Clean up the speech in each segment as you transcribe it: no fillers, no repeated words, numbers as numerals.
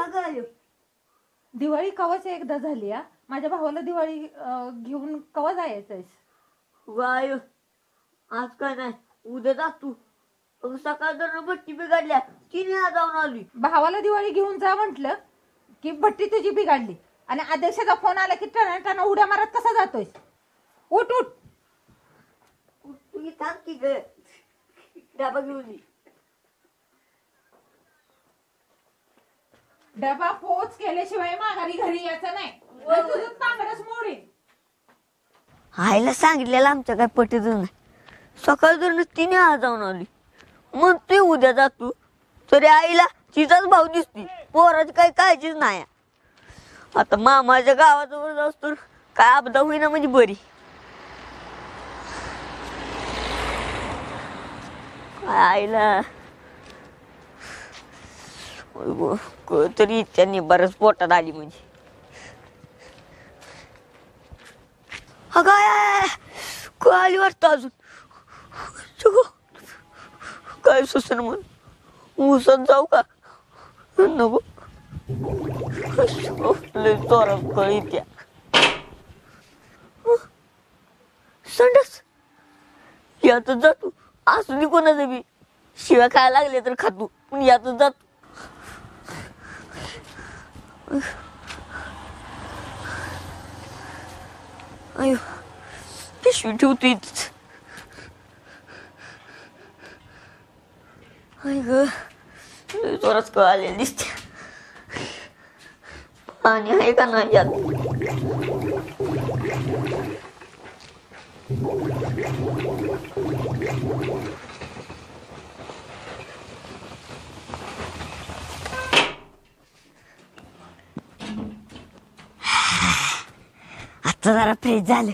काय दिवाळी कवाच एकदा झाली हा. माझ्या भावाला दिवाळी घेऊन कवा जायचंय? गाय आज काय नाही, उद्या जा तू. सकाळ जर भट्टी बिघडल्या तिने जाऊन आली. भावाला दिवाळी घेऊन जा म्हंटल की भट्टी तुझी बिघडली आणि अध्यक्षाचा फोन आला की टना उड्या मारत कसा जातोय? उठ उठ. तू थांब की ग, डबा घेऊन ये. डबा पोच केल्याशिवाय माघारी घरी यायचं नाही. तुझं तांगडच मोडीन. आईला सांगितलेलं आमच्या काय पटत नाही. सकाळ जर तिने आज जाऊन आली मग ते उद्या जातो तरी आईला तिचाच भाऊ दिसती. पोराची काही काळजीच नाही. आता मामाच्या गावाजवळ जाऊस तर काय आपदा होईना म्हणजे बरी. आईला तरी त्यांनी बरंच पोटात आली म्हणजे. काय आली वाटतं अजून. काय सुसन म्हण ऊसात जाऊ का नको. चोरात कळी त्या संडस यातच जातो. असू दे कोणाचं बी, शिव्या खायला लागले तर खातो पण यातच जातो. अयो पिशवी ठेवतो इथंच. आई ग जोरात कळ आलेली दिसते. पाणी आहे का नाही यात? आता जरा फ्रेश झालं.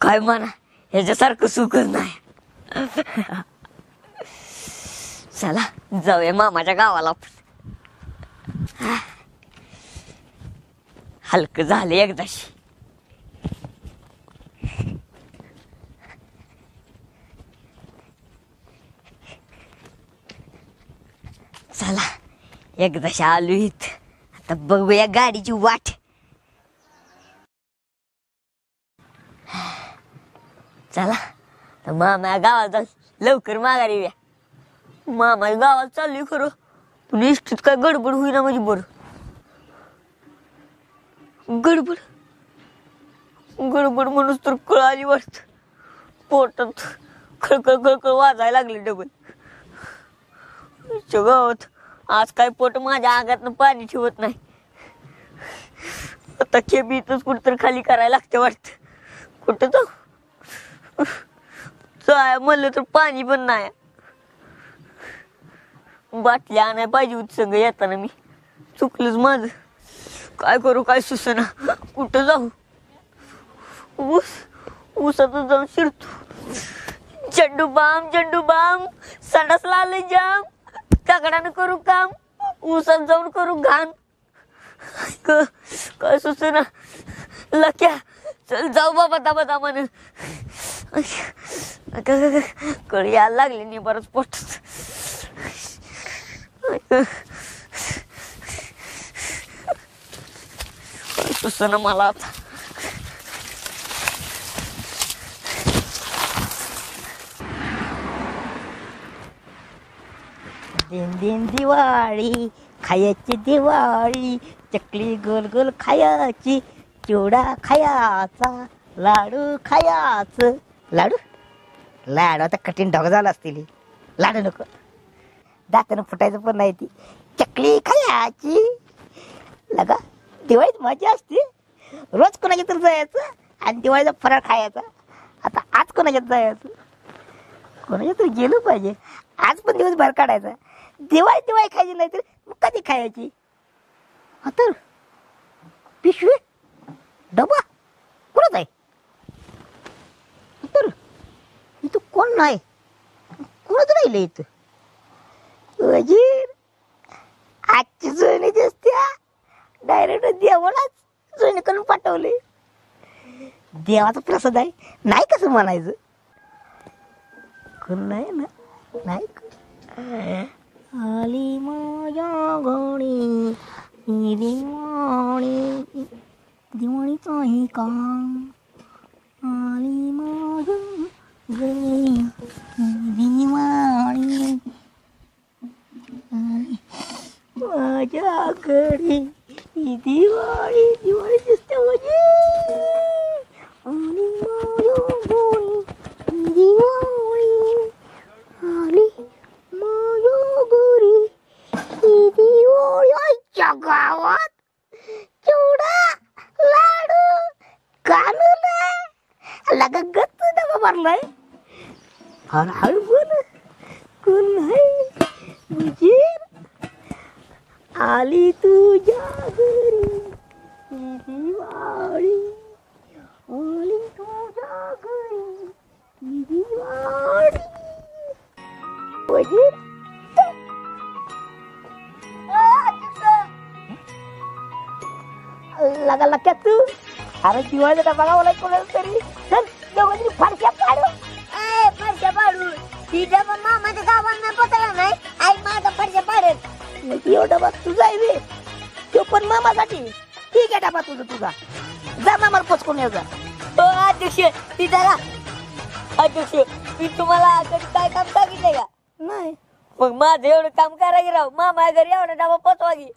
काय म्हणा ह्याच्यासारखं सुखच नाही. चला जाऊया मामाच्या गावाला. हलकं झालं एकदाशी. चला एकदाशी आलो इथं. आता बघूया गाडीची वाट. चला तर मामा गावात जाऊ लवकर माघारी येऊया. मामा गावात चालली खरं पण इष्टीत काय गडबड होईना म्हणजे बरं. गडबड गडबड म्हणून तर कळ आली वाटत. पोटात खळखळ खळखळ वाजायला लागले डबल. गावात आज काय पोट माझ्या अंगातनं पाणी ठेवत नाही. आता खेबीतच कुठतर खाली करायला लागते वाटत. कुठं जाऊ जाय म्हणलं तर पाणी पण नाही. बाटल्या आणाय पाहिजे होती संग येताना. मी चुकलंच माझं. काय करू काय सुचना. कुठं जाऊ? ऊसातच जाऊन शिरतो. चंडू बाम संडासला आलंय जाम. काकडानं करू काम, ऊसात जाऊन करू घाण. काय सुचना. लक्या चल जाऊ बाबा दाबा म्हण. कळी यायला लागली नाही बरंच पोटात. सुचना मला आता. दिन दिन दिवाळी खायची दिवाळी. चकली गोल गोल खायची, चिवडा खायचा, लाडू खायचं. लाडू लाडू आता कठीण ढोक झाला असतील. लाडू नको, दातानं फुटायचं पण नाही. ती चकली खायची. लगा दिवाळीत मजा असते. रोज कोणाच्या तर जायचं आणि दिवाळीचा फराळ खायचा. आता आज कोणाच्यात जायचं? कोणाच्या तर गेलं पाहिजे. आज पण दिवस बाहेर काढायचा. दिवाळी खायची नाही तर मग कधी खायची? तर पिशवी डबा कुठं आहे? तर इथं कोण नाही. कोणच राहिलं इथं? वजीर आजची जोणी दिसते. डायरेक्ट देवालाच जोणी करून पाठवले. देवाचा प्रसाद आहे नाही कसं म्हणायचं? कोण नाही ना. नाही आली माझ्या घरी ही दिवाळी दिवाळीच आहे का आली माझ्या घरी ही दिवाळी आली माझ्या घरी ही दिवाळी दिवाळी दिसते म्हणजे आली माझ्या घरी ही दिवाळी आली माझ्या घरी ही दिवाळी आईच्या गावात चिवडा लाडू कानूला लगा गच्च डबा भरलाय हळूहळू बोल कोण नाही उजीर आली तुझ्या घरी ही दिवाळी आली तुझ्या घरी ही दिवाळी उजीर लगा लक्यात तू अरे दिवाळीचा डबा गावला कोणाला तरी चल दोघांनी फारशा पाडू फरशा पाडू तिच्या पण मामाच्या गावात नाही पतला नाही आई माझा फरशा पाडेल एवढा डबा तुझा आहे बे. तो पण मामासाठी ठीक आहे डबा तुझा जा मामाला पोचकून ये जा अध्यक्ष तिथं अध्यक्ष मी तुम्हाला कधी काय काम सांगितलंय का नाही मग माझं एवढं काम करा की राव मामा घरी एवढा डबा पोचवा की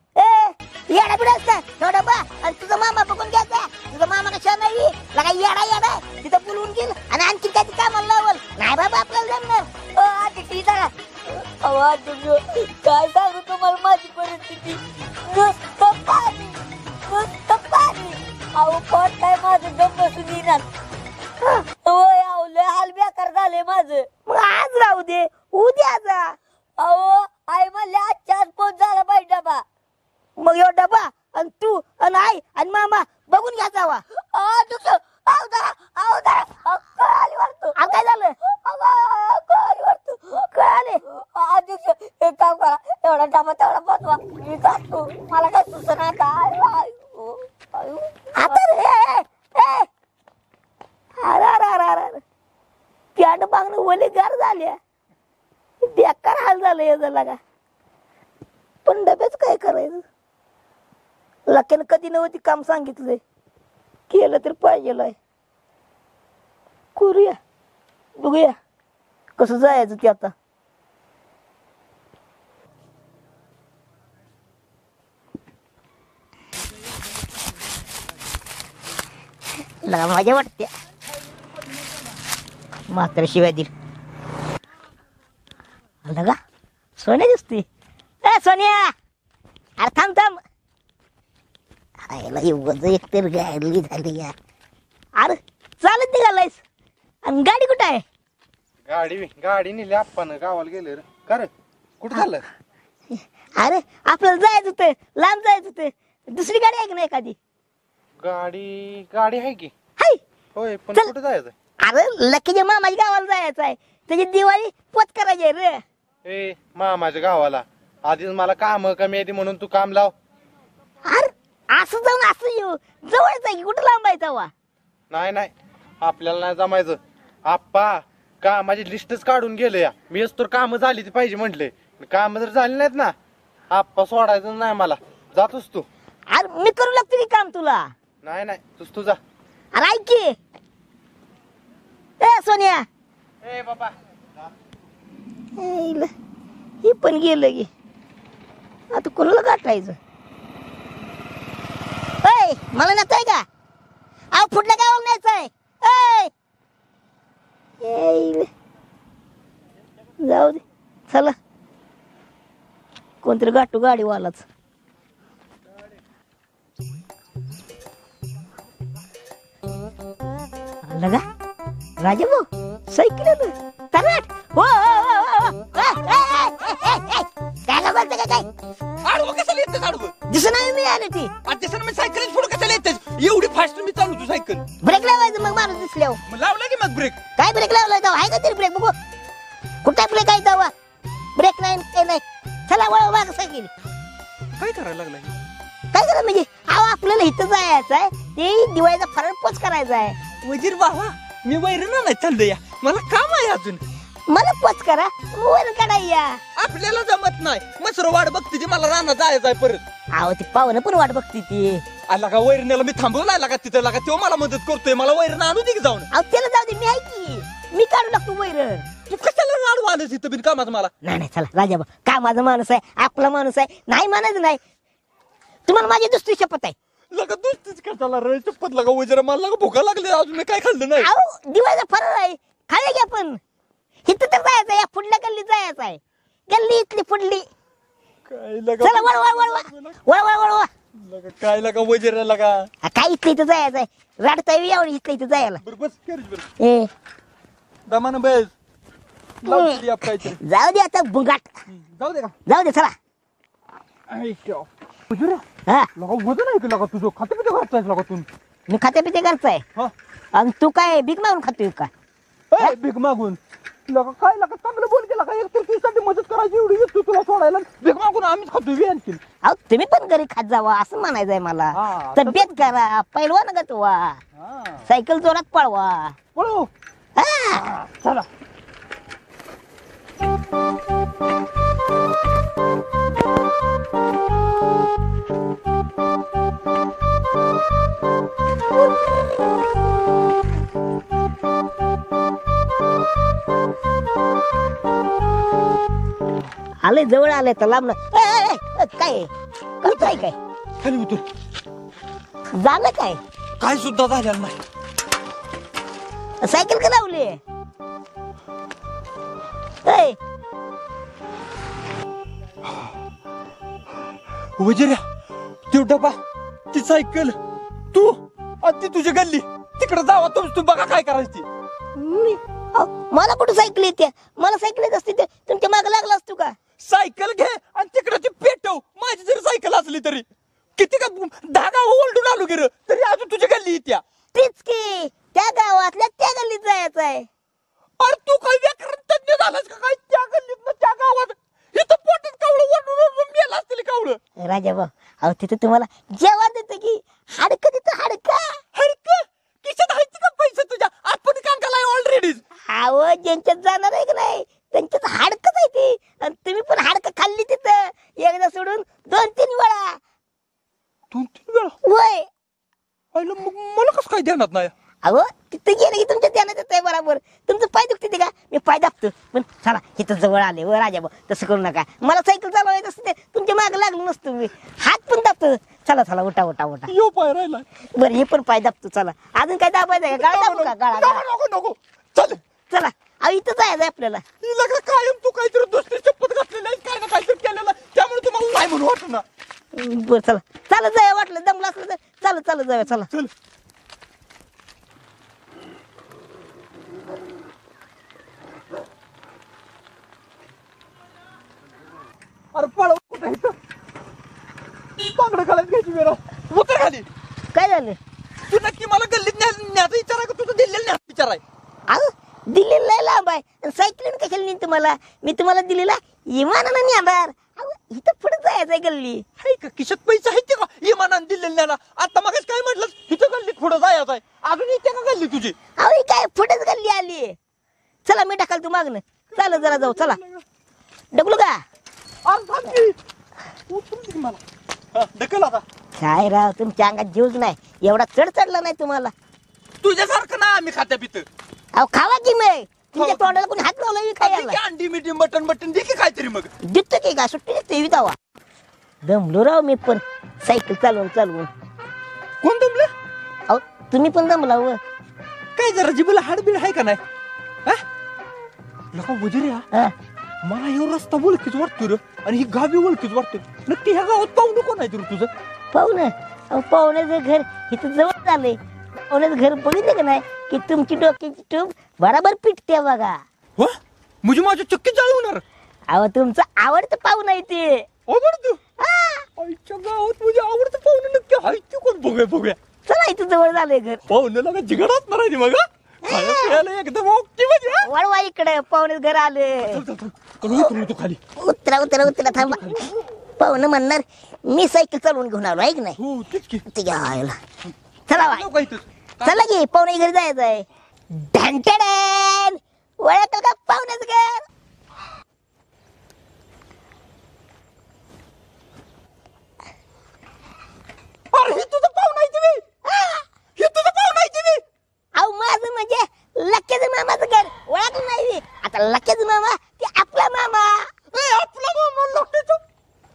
येडा बिडा असता तो डबा आणि तुझा मामा बघून घ्यायचा तुझा मामा कशा नाही लगा येडा तिथं बोलवून गेल आणि आणखी काय कामाला लावल नाही बाबा आपल्याला जमणार अध्यक्ष काय सांगू तुम्हाला माझी परिस्थिती नुसतं पाणी अहो पोट काय माझं दम बसून येणार होय अहो लय हाल बेकार झाले माझं मग आज राहू दे उद्या जा अहो आई म्हणले आजच्या आज पोच झाला पाहिजे डबा मग यो डबा आणि तू आणि आई आणि मामा बघून घ्या जावा कळाली वाटतो काय झालं कळाली वाटतो कळाले अध्यक्ष एक काम करा एवढा डबा तेवढा पोचवा मी जातो मला काय सुचना आता रे अरे पॅन्ट मागणं ओले गार झाल्या बेकार हाल झालं याचा लागा पण डब्याच काय करायचं लक्यानं कधी नव्हती काम सांगितलंय केलं तर पाहिजे करूया बघूया कसं जायचं ते आता लगा मजा वाटते मात्र शिवाय दिल लगा सोन्या दिसते सोन्या अरे थांब एक तर गाडी झाली यार अरे चालत निघालायस आणि गाडी कुठं आहे गाडी नेली आपण गावाला गेले रे का रे कुठं झालं अरे आपल्याला जायचं होतं लांब जायचं होतं दुसरी गाडी आहे की नाही एखादी गाडी आहे की हाय होय पण चल. कुठं जायचं अरे लकीच्या मामाच्या गावाला जायचं आहे त्याची दिवाळी पोच करायची आहे रे ए मामाच्या गावाला आधीच मला काम कमी येते म्हणून तू काम लाव अरे असं जाऊन असं येऊ जवळच आहे की कुठं लांबायचा वा नाही आपल्याला नाही जमायचं आप्पा कामाची लिस्टच काढून गेले या मीच तर काम झाली ती पाहिजे म्हटले काम जर झाली नाहीत ना आप्पा सोडायचं नाही मला जातोस तू अरे मी करू लागतो की काम तुला नाही तू जा अरे ऐक की ए सोनिया ए बाबा हे पण गेलं की आता कोणाला गाठायचं ऐ मला नसतंय का अहो फुटल्या गावाला न्यायचंय जाऊ दे चला कोणतरी गाठू गाडीवालाच आलं का राजा भाऊ सायकल तराट हो काय बोलते का काय आडवं कशाला येतेस आडवं दिसून नाही मी आले ती अध्यक्षांना मी सायकल पुढे कशाला येतेस एवढी फास्ट मी चालवतो सायकल ब्रेक लावायचं मग माणूस दिसल्यावर मग लावला की मग ब्रेक काय ब्रेक लावलाय जाऊ आहे का तरी ब्रेक बघू कुठे ब्रेक आहे जावा ब्रेक नाही काय नाही चला वळ माग सायकल काय करायला लागलाय काय करा म्हणजे अहो आपल्याला इथं जायचं आहे ते दिवाळीचा फराळ पोच करायचा आहे वजीर बाबा मी वैरण नाही चाललो या मला काम आहे अजून मला पोच करा वर काढा या. आपल्याला जमत नाही मसर वाट बघते ती मला रानात जायचंय परत. अहो ती पाहुणं पण वाट बघते ती. आला का वैरणीला मी थांबवला आला का तिथं लागा तो मला मदत करतोय मला वैरण आणू दे की जाऊन. अहो त्याला जाऊ दे मी आहे की मी काढू लागतो वैरण. तू कशाला राडू आलंस इथं बिन कामाचं मला. नाही चला राजा का माझा माणूस आहे आपला माणूस आहे नाही म्हणायचं नाही. तुम्हाला माझी दुसरी शपथ आहे. लगा दुसरीच कशाला रे चप्पत लागा वजरा मला लगा भुका लागली अजून मी काय खाल्लं नाही. अहो दिवाळीचा फराळ आहे खाया घ्या पण इथं तर जायचं या पुढल्या गल्लीत जायचं आहे. गल्ली इथली पुढली काय लगा चला वळ वळ वळ वळ वळ वळ वळ. लगा काय लगा वजरा लगा. काय इथलं इथं जायचं आहे राडता एवढी इथलं इथं जायला. बरं बस करीच बरं ए दमानं बस लावली आप काहीतरी. जाऊ दे आता बुंगाट जाऊ दे का जाऊ दे चला. वजरा हा लगा वजन आहे की लगा तुझं खाते पिते घालतायस लगा तू. मी खाते पिते करताय हा आणि तू काय भीक मागून खातोय का. ए भीक मागून लगा काय लगा चांगलं बोल केला का एक तर तुझ्यासाठी मदत करायची एवढी येतो तुला सोडायला भीक मागून आम्हीच खातो वे आणखी. अहो तुम्ही पण घरी खात जावा असं म्हणायचंय मला. हा, तब्येत करा पैलवान गत व्हा सायकल जोरात पळवा. पळू हा. चला. आले जवळ आले तर लांब काय करताय काय खाली उतर झालं काय काय सुद्धा झालेलं नाही. सायकल का लावली वजऱ्या तो डबा ती सायकल तू आणि ती तुझी गल्ली तिकडे जावा तू बघा काय करायची. मला कुठं सायकल येते मला सायकल येत असते तुमच्या मागे लागला असतो का. सायकल घे आणि तिकडे ती पेटव माझी जरी सायकल असली तरी किती का धागा ओलडून आलो गिर तरी अजून तुझी गल्ली येत्या. तेच की त्या गावातल्या त्या गल्लीत जायचं आहे. अरे तू काय व्याकरण तज्ञ झालास का काय त्या गल्लीत त्या गावात इथं पोटात कावळं ओरडून मेला असतील कावळं. राजा भाऊ अहो तिथे तुम्हाला जेवण देतं की हाडकं तिथं हाडकं हरक किशात आहे का पैसे तुझ्या आपण कांगाला ऑलरेडी. अहो ज्यांच्यात जाणार आहे की नाही त्यांच्यात हाडकंच आहे ती आणि तुम्ही पण हाडकं खाल्ली तिथं एकदा सोडून 2-3 वेळा. 2-3 वेळा होय आईला मग मला कसं काय ध्यानात नाही. अहो तिथं गेलं की तुमच्या ध्यानात येत आहे बरोबर. तुमचं पाय दुखते का मी पाय दाबतो पण चला इथं जवळ आले व राजा भाऊ तसं करू नका. मला सायकल चालवायचं असते तुमच्या मागे लागलो नसतो मी हात पण दाबतो. चला चला उठा उठा उठा यो पाय राहिला बरं हे पण पाय दाबतो. चला अजून काय दाबायचं आहे का गाळा दाबू का गाळा गाळा. नको नको चल चला अहो इथं जायचं आपल्याला. हिला का कायम तू काहीतरी दुसरी चप्पत घातलेली आहेस काय ना काहीतरी केलेलं त्यामुळे तुम्हाला नाही म्हणून वाटत ना. बरं चला चालत जाऊया वाटलं दमला असलं तर चालत चालत जाऊया चला. चल अरे पळ कुठे इथं बांगडं घालायला घ्यायची वेळा उतर खाली. काय झालं तू नक्की मला गल्लीत न्यायचा विचार आहे का तुझं दिलेलं न्यायचा विचार आहे. अहो दिल्लीला लय लांब आहे सायकलीन कशाला नेईन तुम्हाला मी तुम्हाला दिलेला इमानानं नेणार. अहो इथं पुढे जायचंय गल्ली. हाय का खिशात पैसे आहेत का इमानानं दिलेलं न्यायला. आता मग काय म्हटलं इथं गल्लीत पुढं जायचं आहे अजून येते का गल्ली तुझी. अहो ही काय पुढेच गल्ली आली. चला मी टाकाल तू मागणं चाल जरा जाऊ चला ढकलू का. अरे थांब की. उचलून दे मला. हा, ढकल आता. काय राव तुमच्या अंगात जीवच नाही एवढा चढ चढला नाही तुम्हाला. तुझ्यासारखं ना आम्ही खात्या पित अहो खावा की मग तुमच्या तोंडाला कोणी हात लावला मी खायला अंडी मिठी मटन मटन दे की काहीतरी मग. देतो की का सुट्टी देते दावा. दमलो राव मी पण सायकल चालवून चालवून. कोण दमलं अहो तुम्ही पण दमला व. काय जरा जिबला हाडबीड आहे का नाही. लका वजिऱ्या हा. मला हे रस्ता ओळखीच वाटतो रे आणि ही गावी ओळखीच वाटतो. नक्की ह्या गावात पाहुणं कोण आहे रे तुझं. पाहुणं अहो पाहुण्याचं घर इथं जवळ झालंय. पाहुण्याचं घर बघितलं का नाही की तुमची डोक्याची ट्यूब बराबर पिटते बघा. हो म्हणजे माझ्या चक्की जाळ होणार. अहो तुमचं आवडतं पाहुणं आहे ते. आवडतं आईच्या गावात म्हणजे आवडतं पाहुणं नक्की आहे ते कोण बघूया बघूया. चला इथं जवळ झालंय घर. पाहुणं लगा जिगड असणार आहे मग खायला प्यायला एकदम ओके म्हणजे. वळवा इकडे पाहुण्याचं घर आले. उतरू खाली. उतरा उतरा उतरा थांबा. पाहुणं म्हणणार मी सायकल चालवून घेऊन आलो आहे की नाही. हो तेच की. ते घ्यायला चला बाय. लोक इथंच. चला की पाहुणे घरी जायचं आहे. ढंटडन ओळखलं का पाहुण्याचं घर? अरे हे तुझं पाहुणा आहे तुम्ही, हे तुझं पाहुणा आहे तुम्ही. अहो माझं म्हणजे लक्याचं मामाचं घर ओळखलं नाही मी. आता लक्याचं मामा ते आपला मामा. ए, आपला मामा लागतो.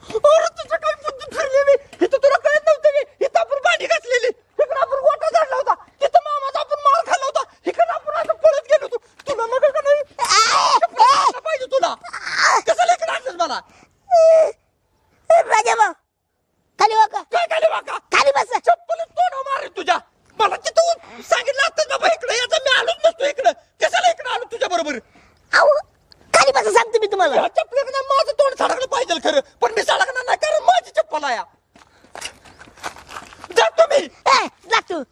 अरे तुझं काय बुद्धी फिरली मी, हे तर तुला कळत नव्हतं मी. इथं आपण भांडी घासलेली, इकडं आपण गोटा झाडला होता, तिथं मामाचा आपण माळ खाल्ला होता, इकडं आपण असं पळत गेलो होतो. तुला नका का नाही पाहिजे तुला, कशाला इकडे आणलंस मला? राजा भाऊ खाली वाका, काय खाली वाका, खाली बस. चप्पल तोंड मारे तुझ्या. मला तिथं सांगितलं असतं बाबा इकडे याचा, मी आलोच नसतो इकडं. कशाला इकडे आलो तुझ्या बरोबर? अहो खाली बस सांगतो मी तुम्हाला. या चप्पलीकडे माझं तोंड सडकलं पाहिजे खरं, पण मी सडकणार नाही कारण माझी चप्पल आहे. जातो मी. जा तू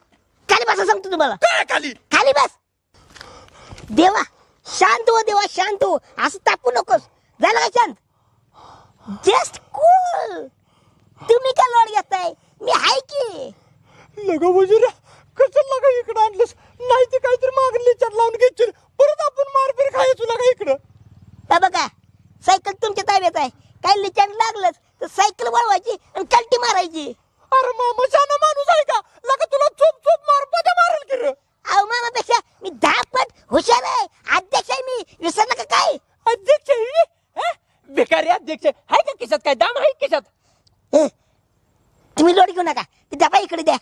खाली बस सांगतो तुम्हाला. काय खाली? खाली बस. देवा शांत हो, देवा शांत हो, असं तापू नकोस. झालं का शांत? Just cool. तुम्ही का लोड घेताय, मी हाय की. लगा वजीर, कशाला लगा इकडं आणलंस? नाही ते काहीतरी मागणी विचार लावून घ्यायची, परत आपण मारपीट खायचो लगा इकडं. बघा सायकल तुमच्या ताब्यात आहे, काही लिचाड लागलंच तर सायकल वळवायची आणि कल्टी मारायची. अरे मामा शाना माणूस आहे का? लगा तुला चोप चोप मार पदा मारेल की रे. अहो मामापेक्षा मी 10 पट हुशार आहे. अध्यक्ष आहे मी, विसरलं का काय? अध्यक्ष आहे? बेकारी अध्यक्ष आहे का? खिशात काय दाम आहे खिशात? तुम्ही लोड घेऊ नका, ते डबा इकडे द्या.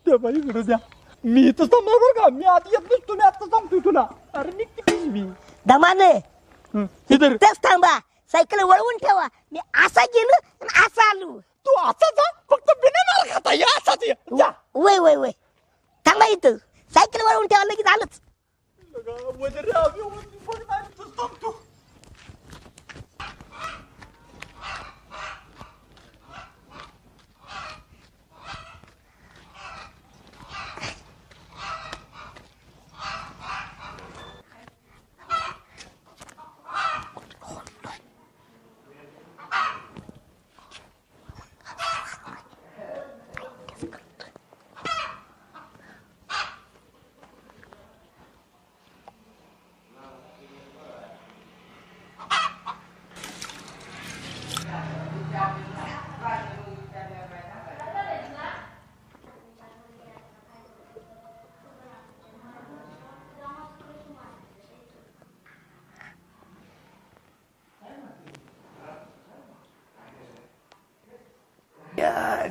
त्या बाई इकडे द्या. मी इथं थांबणार बरं का, मी आधी येत नसतो, मी आता सांगतोय तुला. अरे निघते कशी मी दमाने इधर. तेच थांबा, सायकल वळवून ठेवा. मी असा गेलो आणि असा आलो. तू असा जा, फक्त बिना मार खाता या असाच ये. जा. वय वय वय थांबा इथं, सायकल वळवून ठेवा, लगेच आलोच. वजीर आम्ही फक्त इथंच थांबतो.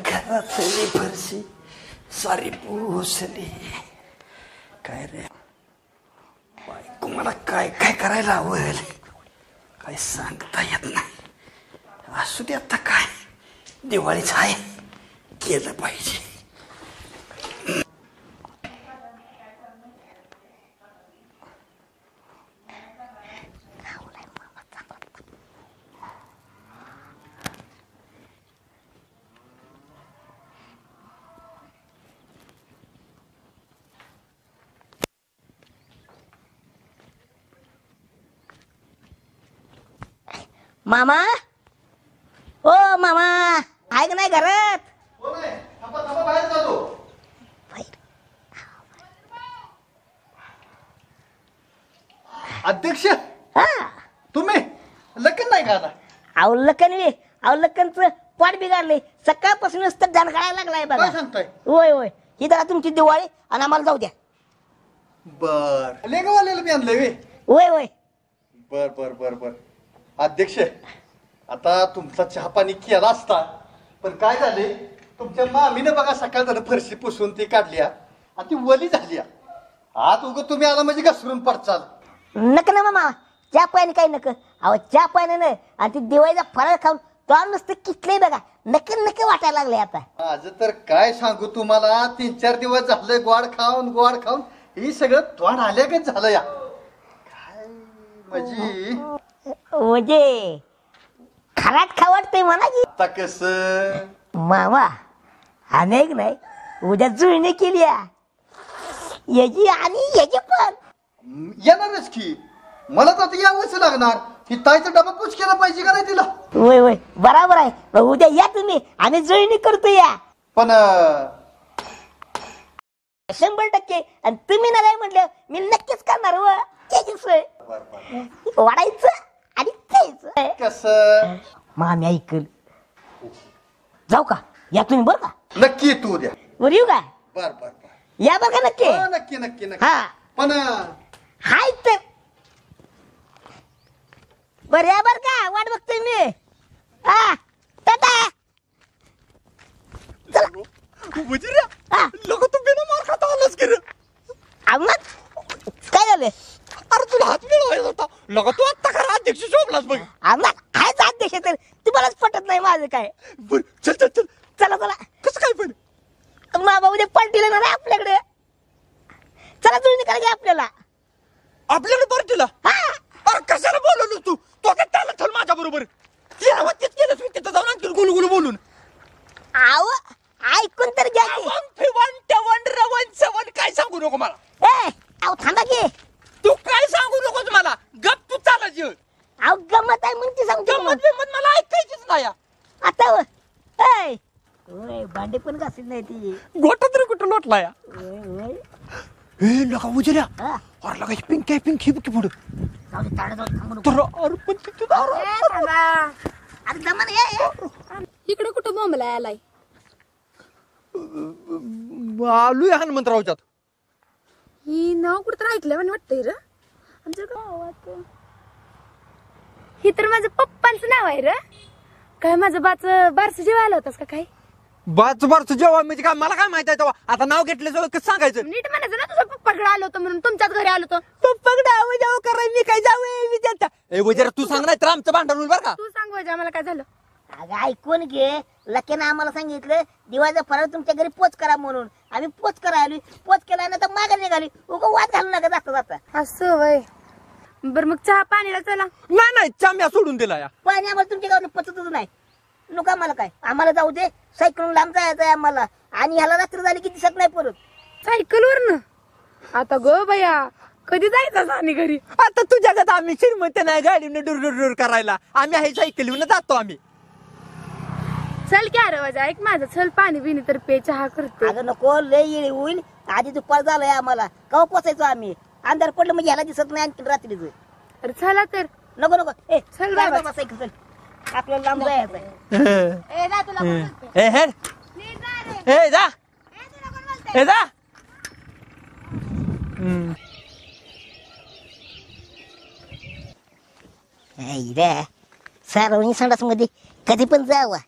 घरातली फरशी सारी पुसली. काय रे बायको, मला काय काय करायला आवडेल काय सांगता येत नाही. असू दे आता, काय दिवाळीच आहे, केलं पाहिजे. मामा, ओ मामा आहे का नाही घरात? बाहेर जातो. अध्यक्ष हा तुम्ही लग्न नाही का आता? अवलक्कनचं पोट बिघडले, सकाळपासून नुसतं जाण काढायला लागलाय बघा. काय सांगताय? होय होय, ही जरा तुमची दिवाळी आणि आम्हाला जाऊ द्या. बर लेगावाल्याला मी आणलंय वे. होय होय. बर बर बर बर अध्यक्ष, आता तुमचा चहा पाणी केला असता, पण काय झाले, तुमच्या मामीने बघा सकाळ झालं फरशी पुसून ती काढली आणि ती वली झाली. आज उग तुम्ही आला म्हणजे घसरून पडचाल. नक ना मामा, चहा पाणी काही नक. अहो चहा पाणी नाही, आणि ती दिवाळीचा फराळ खाऊन तो नुसतं कितलंय बघा, नक्की नक्की वाटायला लागले आता. आज तर काय सांगू तुम्हाला, 3-4 दिवस झाले गोड खाऊन ही सगळं तोंड आल्यागत झालं या. काय म्हणजे खराट खावडते म्हणा की. आता कस मामा अनेक नाही, उद्या जुळणी केली याची आणि याची पण येणारच की, मला तर आता यावंच लागणार. ही ताईचा डबा पूछ केला पाहिजे का नाही तिला? होय होय बराबर आहे. उद्या या तुम्ही, आम्ही जुळणी करतो या. पण 100% आणि तुम्ही नाही म्हटलं मी नक्कीच करणार. त्याची सोय वाढायचं आणि खायचं. कसं मामी ऐकल. जाऊ का? या तुम्ही बरं का? नक्की तू द्या. वर येऊ का? बर बर बर. या बरं का नक्की? हो, नक्की नक्की नक्की. हा पण हाय तर बरं या बरं का? वाट बघतोय मी. हा टाटा. वजिऱ्या हा लोक तू बिना मार खाता आलास की रे. मग काय झालं? अरे तुला हात मिळवायचा होता लगा तू आत्ता खरा अध्यक्ष शोभलास बघ. आम्हाला कायच अध्यक्ष तर तुम्हालाच पटत नाही माझं काय. बर चल चल चल. चला चला कसं काय पण मामा उद्या पार्टीला ना आपल्याकडे. चला जुळणी करा की आपल्याला. आपल्याकडे पार्टीला अरे कशाला बोलवलो तू तो काय त्याला चल माझ्या बरोबर तेच केलंस मी तिथं जाऊन आणखी गुलू गुलू बोलून आव ऐकून तर घ्या की. 1 काय सांगू नको मला. ए आव थांबा की. तू काय सांगू नकोस मला गप तू चालायची आव गमत आहे म्हणते सांगतो गमत बिमत मला ऐकायचीच नाही आता ए ओय भांडे पण घासीत नाही ती. गोटा तरी कुठं लोटला या ओय ओय ए लगा उजऱ्या हा अरे लगा पिंक आहे पिंक ही पुढे जाऊ दे ताडा जाऊ थांबू नको. तर अरे पण तिथे दारू. अरे दमन ये. इकडे कुठं बोंबला आलाय? आलोय हनुमंतरावच्यात. ही नाव कुठं ऐकलं म्हणे वाटतंय र आमच्या गावात. ही तर माझं पप्पांचं नाव आहे र. काय माझं बारस जेवायला होतास का काय? बाच जेव्हा म्हणजे काय मला काय माहित आहे तेव्हा आता नाव घेतलं सगळं कसं सांगायचं. नीट म्हणायचं ना तुझ्या पप्पाकडे आलो होतो म्हणून तुमच्याच घरी आलो होतो. पप्पाकडे आव जाऊ कराय मी काय जाऊ मी त्यांच्या ए वजरा तू सांग नाही तर आमचं भांडण होईल बरं का. तू सांग वजा मला काय झालं. अगं ऐकून घे. लकेनं आम्हाला सांगितलं दिवाळीचा फराळ तुमच्या घरी पोच करा म्हणून. आम्ही पोच करा आली. पोच केला ना तर मागे निघाली. उगा वाद घालू नका जाता जाता. असं वय बर मग चहा पाणीला चला. नाही चाम्या सोडून दिला या. पाणी आम्हाला तुमच्या गावात पचतच नाही. नको आम्हाला काय. आम्हाला जाऊ दे. सायकलून लांब जायचं आहे आम्हाला. आणि ह्याला रात्र झाली की दिसत नाही परत. सायकलवर ना आता ग बया कधी जायचं आणि घरी. आता तुझ्या घरात आम्ही श्रीमंत नाही गाडीने डुर करायला. आम्ही आहे सायकलीवर जातो आम्ही. चल की अरे वजा ऐक माझं चल पाणी बिनी तर पे चहा करते. अगं नको लय येळी होईल. आधी दुपार झालंय आम्हाला. केव्हा पोचायचो आम्ही. अंधार पडलं म्हणजे ह्याला दिसत नाही आणखी रात्रीच. अरे चला तर नको नको ए चल जा बाबा. बाबा सायकल चल. आपल्याला लांब जायचं आहे. ए जा तुला कोण बोलतंय? ए हेड नीट जा रे. ए जा ए तुला कोण बोलतंय? ए जा. सार्वजनिक संडास मध्ये कधी पण जावा.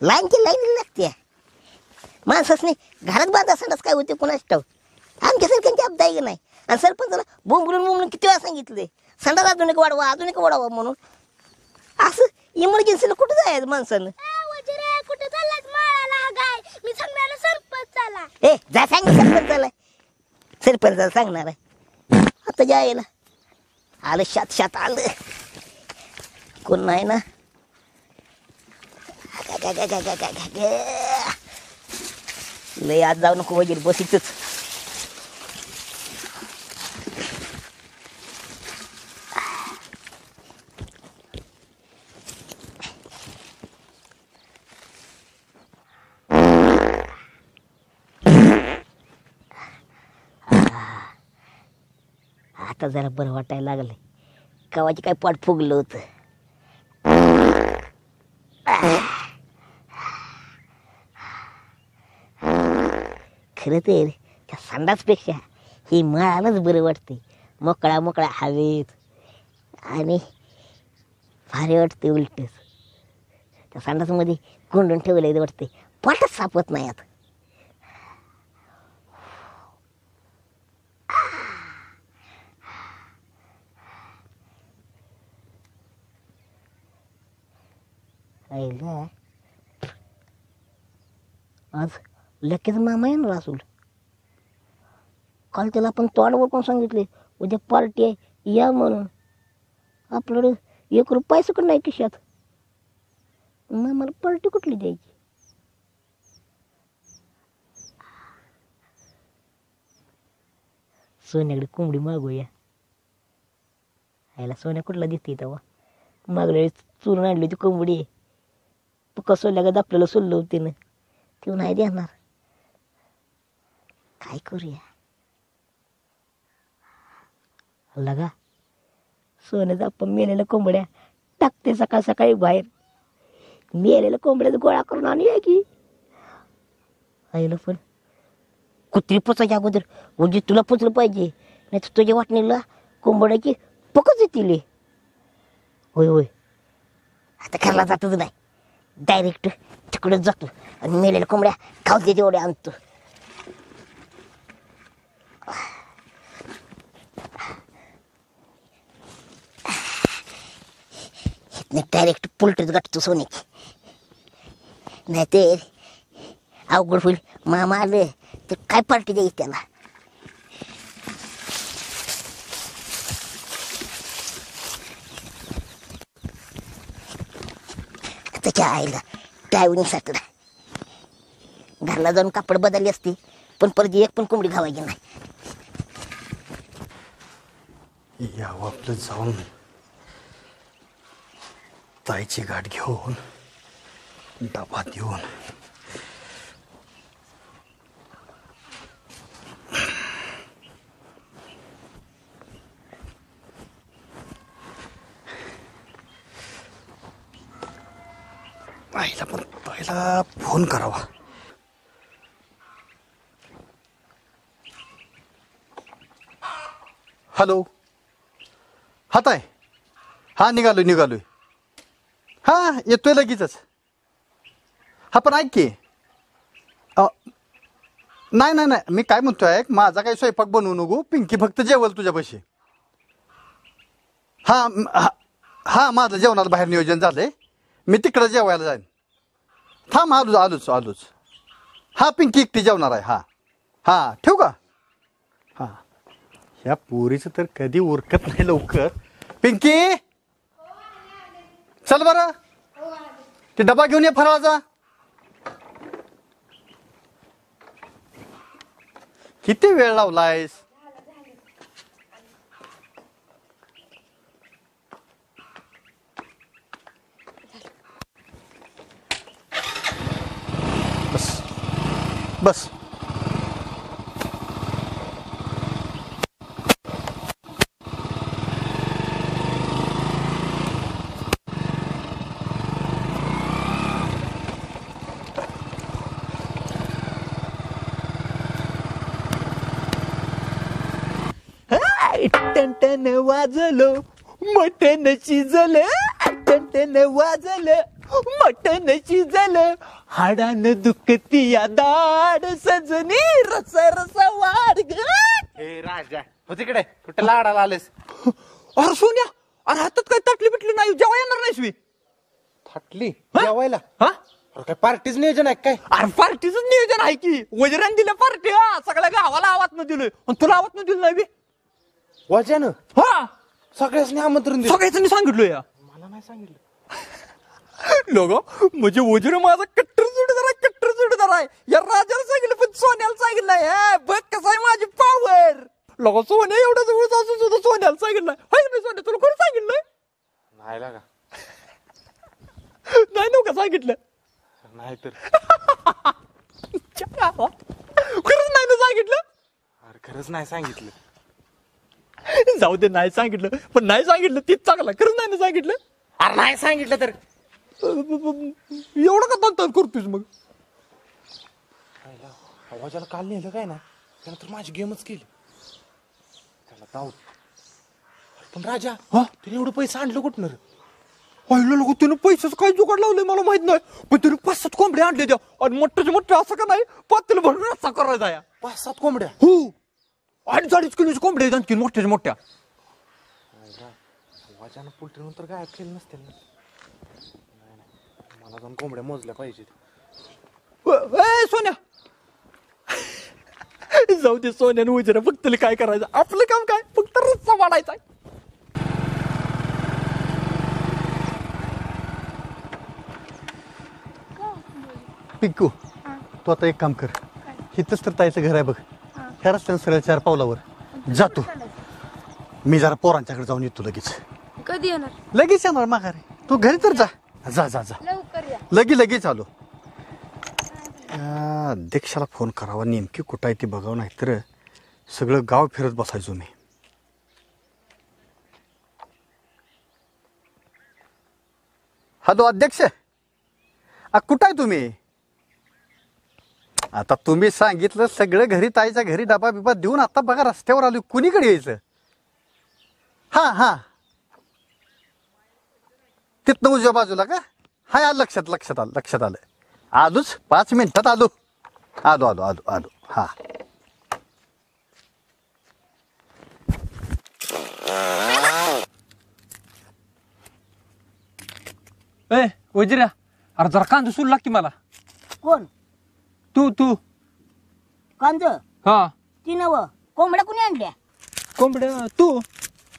लाईनची लाईन लागते. माणसाने घरात बांधा संडास काय होते कोणाच ठाव. आमच्या सरकारची अपदाय नाही. आणि सरपंचाला बोंबलून किती वेळा सांगितले संडास आधुनिक वाढवा म्हणून. असं इमर्जन्सीला कुठं जायचं माणसानं. कुठे चाललास माळाला गाय मी सांगणार सरपंच चला. ए जा सांग सरपंचाला. सरपंचाला सांगणार आहे आता जायला. आलं शात आलं कोण नाही ना. लय आज जाऊ नको वजीर बस इथंच. आता जरा बरं वाटायला लागलंय. कवाची काय पोट फुगलं होतं. खरं तर त्या संडासपेक्षा ही माळालाच बरं वाटते. मोकळा हवेत आणि भारी वाटते. उलटच त्या संडासमध्ये कोंडून ठेवलंय वाटते. पोटच सापत नाही आता. आज लक्कीचा मामा येणार असूल. काल त्याला आपण तोंडवर पण सांगितले उद्या पार्टी आहे या म्हणून. आपल्याकडे 1 रुपया सकट नाही खिशात. मामाला पार्टी कुठली द्यायची. सोन्याकडे कोंबडी मागूया. याला सोन्या कुठला दिसते तेव्हा. मागल्या वेळेस चुरून आणली होती कोंबडी. कसोल्या का आपल्याला सोडलं होते ना. ते नाही देणार. काय करूया लगा सोन्याचा आप्पा मेलेल्या कोंबड्या टाकते सकाळ सकाळी बाहेर. मेलेल्या कोंबड्याचा गोळा करून आणूया की. आईला पण कुत्री पोचायच्या अगोदर म्हणजे तुला पोचलं पाहिजे, नाही तर तुझ्या वाटणीला कोंबड्याची पकच येतील. होय होय, आता घरला जातच नाही, डायरेक्ट तिकडेच जातो आणि मेलेल्या कोंबड्या खाऊ दे तेवढ्या आणतो. डायरेक्ट पुलटच गाठतो सोन्याची, नाही ते अवघड होईल. मामा आलं तर काय पार्टी द्यायची त्याला. त्याच्या आईला टायवून साठला. घरला जाऊन कापड बदलली असती, पण परत एक पण कोंबडी घावायची नाही. यावं आपलं जाऊन ताईची गाठ घेऊन डबा देऊन. आईला पण ताईला फोन करावा. हॅलो, हा ताई. हा निघालोय. हा येतोय लगेचच. हा पण ऐक की, नाही मी काय म्हणतोय, माझा काही स्वयंपाक बनवू नको, पिंकी फक्त जेवल तुझ्यापाशी. हा माझं जेवणाला बाहेर नियोजन झालंय, मी तिकडं जेवायला जाईन. थांब आलोच. हा पिंकी एकटी जेवणार आहे. हा ठेवू का? हा, ह्या पोरीचं तर कधी उरकत नाही लवकर. पिंकी चल बरं, ते डबा घेऊन ये फराळाचा. किती वेळ लावलायस? बस. टन वाजलो मटन शिजलं, टन वाजलं मटन शिजलं, हाडानं दुखती या दाड सजनी, रसा वाढ ग. हे राजा हो तिकडे, कुठे लाडाला आलेस? अरे सोन्या, अरे हातात काय ताटली बिटली नाही, जेव्हा येणार नाहीस मी? थाटली जेवायला? हा, अरे काय पार्टीच नियोजन आहे काय? अरे पार्टीच नियोजन आहे की, वजरान दिलं पार्टी. हा, सगळ्या गावाला आवाज न दिलं, पण तुला आवाज न दिलं नाही बे. वजानं? हा, सगळ्यांनी आमंत्रण दिलं. सगळ्यांनी सांगितलं या. मला नाही सांगितलं. लोगो म्हणजे वजीर माझा कट्टर जोडीदार आहे. या राजाला सांगितलं पण सोन्याला सांगितलं नाही. बघ कसं आहे माझी पावर. लोक सोन्या एवढं जवळ असून सुद्धा सोन्याला सांगितलं नाही. सोन्या तुला कोणी सांगितलं नाही लागा. नाही नव्हतं सांगितलं. नाही तर खरंच नाही ना सांगितलं. अरे खरंच नाही सांगितलं. जाऊ दे, नाही सांगितलं पण नाही सांगितलं तीच चांगला. खरंच नाही ना सांगितलं. अरे नाही सांगितलं तर एवढं का तंतन करतोस मग? आवाजाला काल नेलं काय ना, त्यानं तर माझी गेमच केली. त्याला दाऊद. पण राजा हा, तिने एवढं पैसे आणलं कुठनं? पहिलं लोक त्यानं पैशाच काय जुगाड लावलंय मला माहित नाही, पण त्यानं 5-7 कोंबड्या आणले त्या. आणि मोठे असं का नाही, पातेलं भरून रस्सा करायचा या. 5-7 कोंबड्या? हो, 2.5 किलोच्या कोंबड्या आणखी मोठ्या. वाजानं पुलटीनंतर गायब केलं नसतील ना. मला जाऊन कोंबड्या मोजल्या पाहिजेत. सोन्या जाऊ दे, सोन्यानं उजरा फक्त काय करायचं, आपलं काम काय फक्त रस्सा वाढायचा. पिक्कू, तू आता एक काम कर, इथंच तर ताईचं घर आहे बघ, ह्या रस्त्यानं सरळ 4 पावलावर जातो. मी जरा पोरांच्याकडे जाऊन येतो लगेच. कधी येणार? लगेच येणार माघारी. तू घरी तर जा. लवकर या. लगेच आलो. अध्यक्षाला फोन करावा, नेमकी कुठं आहे ती बघावं, नाही तर सगळं गाव फिरत बसायचो मी. हॅलो अध्यक्ष, कुठं आहे तुम्ही? आता तुम्ही सांगितलं सगळं घरी, ताईच्या घरी डबा बिबा देऊन आता बघा रस्त्यावर आलो. कुणीकडे यायचं? हां हां, तिथनं उजव्या बाजूला का? हाय आलं लक्षात आलं. आलोच, 5 मिनिटात आलो. आलो. हां. ए वजिरा, अरे जरा कांदा सुरू लागते मला. कोण तू कांद हा ती नव कोंबड्या कुणी आणल्या? कोंबड्या तू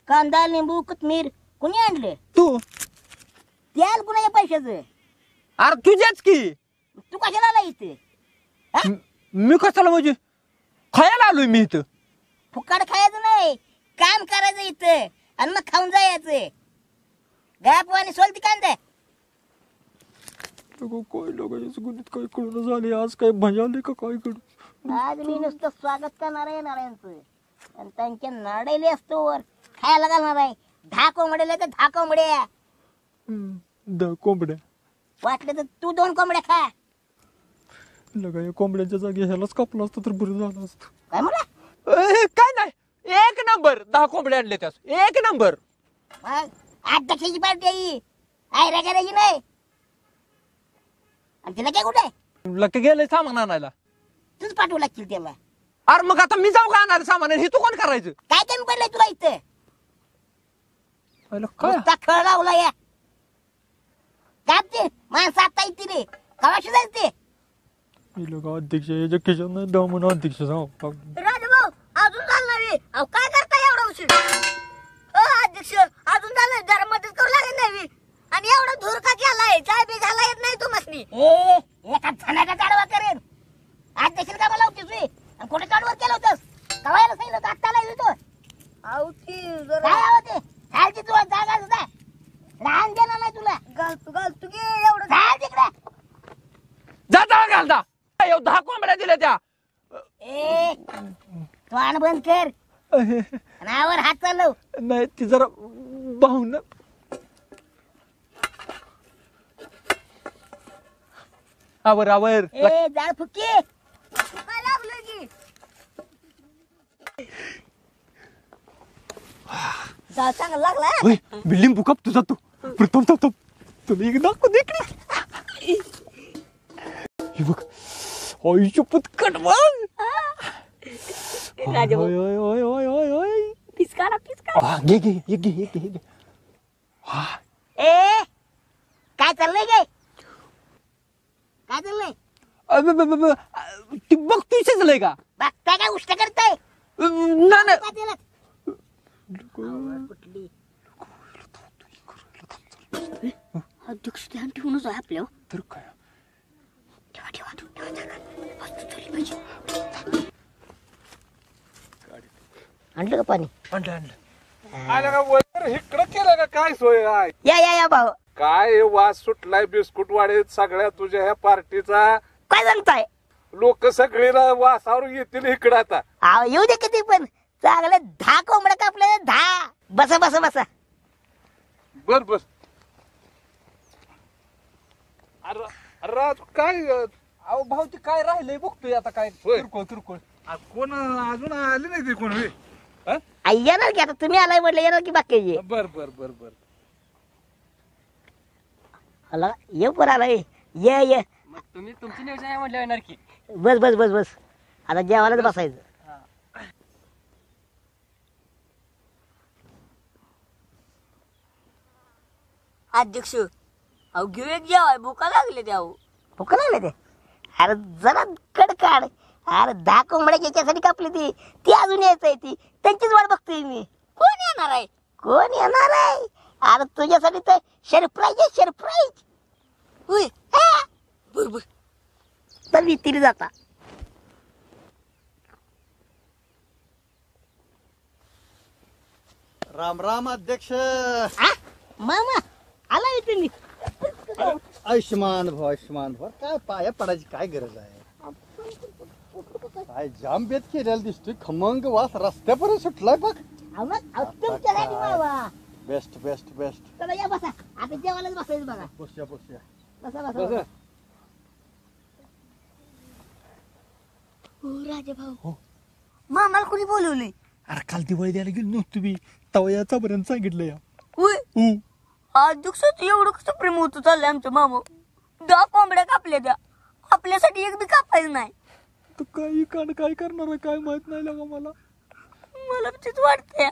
कांदा लिंबू कोथमीर कुणी आणले? तू त्याल कुणाच्या पैशाचं? अरे तुझ्याच की. तू कशाला आला इथे? मी कशाला म्हणजे खायला आलोय मी इथं. फुकाड खायचं नाही, काम करायचं इथं आणि मग खाऊन जायचं. गाप आणि सोलती कांदा. काय लोकांच्या गुन्ह्यात काय कळून झाले आज? काय भजा आले का काय करू? आज मी नुसतं स्वागत करणार आहे नारायणचं आणि त्यांच्या नाडेले असतो वर खायला घालणार आहे. 10 कोंबड्या तर 10 कोंबड्या. 10 कोंबड्या वाटलं तर तू 2 कोंबड्या खा. लगा या कोंबड्यांच्या जागी ह्यालाच कापलं असतं तर बरं झालं असतं. काय म्हणा? काय नाही, 1 नंबर. 10 कोंबड्या आणले त्यास 1 नंबर. मग अध्यक्षाची पार्टी आहे, आयरा करायची नाही. आणि तिला काय कुठे लके गेलंय सामान आणायला. तूच पाठवू लागतील त्याला. अरे मग आता मी जाऊ का आणायला सामान? हे तू कोण करायचं? काय कमी पडलंय तुला इथं? काय नुसता खळ लावला या गापते माणसं आता येते रे. कवाशी जायचे अध्यक्ष याच्या खिशात नाही द्या म्हणून अध्यक्ष सांग. राजभाऊ अजून चालणार आहे. अहो काय करता एवढा उशीर? अध्यक्ष अजून झालं, जरा मदत करू लागेल नाही. आणि एवढा धूर का केलाय? चाय बी घाला येत नाही तुम्हाला? एका झाडाचा काढवा करेन. अध्यक्ष का मला होतीस आणि कुठे काढवा केलं होतस? कवायला सांगितलं होतं आत्ता लावली तो. अहो ती जरा काय हवं ते? खालची तुला जागा सुद्धा लहान देणार नाही तुला. घालतो की एवढं. चाल तिकडे. जा घालता 10 कोंबड्या दिल्या त्या. तोंड बंद कर आणि आवर हात चालव. नाही ती जरा भाऊन आवर जाळ फुक्की. काय लागलं की? जा चांगला लागला. लिंबू कापतो जातो. प्रथम तुला एक दाखव इकडे. हे बघ आईच्या पत्कट पिचकारा घे. काय चाललंय काय चाललंय? ती बघ तू शिजलंय का? बघताय काय उष्ट करताय? ना अध्यक्ष ध्यान ठेवूनच आहे आपल्या. तर काय आणलं का पाणी? आणलं इकडं केलं का? काय सोय आहे? या भाऊ. काय वास सुटलाय बिस्कुट वाढीत सगळ्या तुझ्या ह्या पार्टीचा. काय सांगताय? लोक सगळी वासावर येतील इकडं आता. येऊ दे किती पण चांगलं 10 कोंबड्या कापल्या 10. बसा. बर अरे काय अहो भाऊ ती काय राहिलंय बघतोय आता. काय किरकोळ कोण अजून आले नाही ते कोण? येणार की आता तुम्ही आलाय म्हटलं येणार की बाकी. बर आला ये पण आलाय. ये तुम्ही तुमची न्यूज आहे म्हटलं येणार की. बस आता जेवायलाच बसायचं. अध्यक्ष अहो घेऊ एक जेवाय. भूका लागले ते. अहो भूक लागले ते. अरे जरा कडकाड. अरे 10 कोंबड्या याच्यासाठी कापली ती अजून यायचंय. ती त्यांचीच वाट बघतोय मी. कोण येणार आहे? कोण येणार आहे? अरे तुझ्यासाठी तर सरप्राईज. होय बर तर वितीरी जाता. राम अध्यक्ष. मामा आला वितीरी. आयुष्यमान भाऊ काय पाया पडायची काय गरज आहे? काय जाम बेत केलेला दिसतोय. खमंग वास रस्त्यापर्यंत सुटलाय बघ. तुमच्यासाठी मावा बेस्ट बेस्ट बेस्ट. चला या बसा, आता जेवायलाच बसायचं बघा. बसूया बसूया. बसा बसा बसा. हो राजा भाऊ मामाला कोणी बोलवलंय? अरे काल दिवाळी द्यायला गेलो नव्हतो तुम्ही तवा याचापर्यंत सांगितलं या. होय आज दिवसात एवढं कसं प्रेम होतं चाललंय आमचं मामा. 10 कोंबड्या कापल्या त्या, आपल्यासाठी एक बी कापायचं नाही. तर काही कान काय करणार आहे काय माहित नाही लागा मला. मला तेच वाटतंय.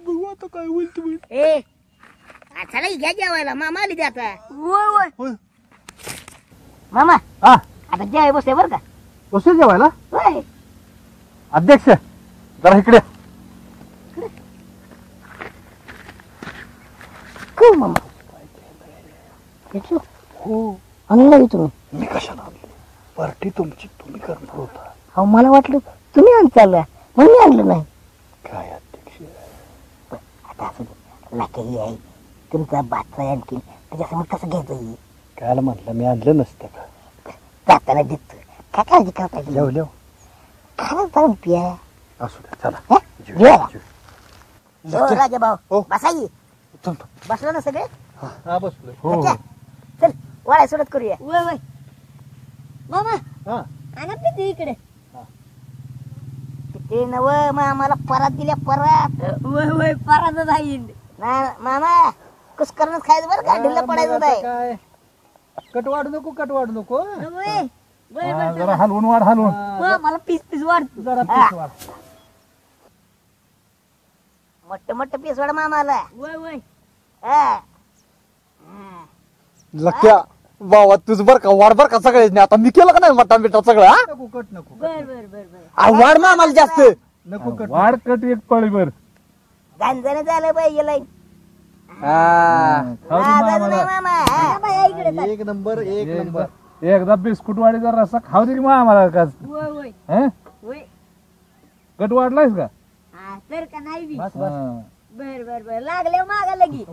बघू आता काय होईल तुम्ही. ए चला घ्या जेवायला, मामा आली ते आता. होय होय मामा हा आता जेवाय बसले बरं का. बसूया जेवायला. होय अध्यक्ष जरा इकडे. को मामा येतो हो आणला तुम्ही. मी कशाला आणली? पार्टी तुमची तुम्ही करणार होता. अहो मला वाटलं तुम्ही आण चालला म्हणून मी आणलं नाही. काय अध्यक्ष आता असं लाकडी आहे तुमचा बादचा आहे आणखी त्याच्यासमोर कसं घ्यायचं. कायला म्हटलं मी आणलं नसतं का. जाताना देत काय काळजी करता लेव लेव खरंच जाऊन पिया. असू द्या चला. हं? जेवायला. जेव. हो राजा भाऊ हो. बसा की. चल. बसला ना सगळे. हा बसलोय. हो अच्छा. चल वाळा सोडत करूया. वय वय मामा हा आणा पिते इकडे. ते नव मामाला परात दिल्या परात. वय वय परात जाईन. ना मामा कुस करणं खायचं बरं का ढिल्ला पडायचं नाही. काय कट वाढू नको कट वाढू नको. वय वय हा, जरा हलवून वाढ हलवून. मला पीस पीस वाढतो. जरा पीस वाढ. मोठं मोठं पीस वाढ मामाला. वय वय हा. लक्या बाबा तुझ बर का वाढ बर का सगळेच नाही. आता मी केलं का नाही मटण बिटा सगळं. हा नको कट नको. बर बर बर बर वाढ ना आम्हाला जास्त नको कट. वाढ कट एक पळीवर. गांजण झालं पाहिजे लई. हा लाजायचं नाही मामा. हा. बाया इकडे चल. एक नंबर एक नंबर. एकदा बिस्कुट वाढीचा रस्सा खाऊ दे की मग आम्हाला का. वय वय हं? वय कट वाढलायस का. हा तर का नाही बी. हा. बर बर बर लागले मागा लगी.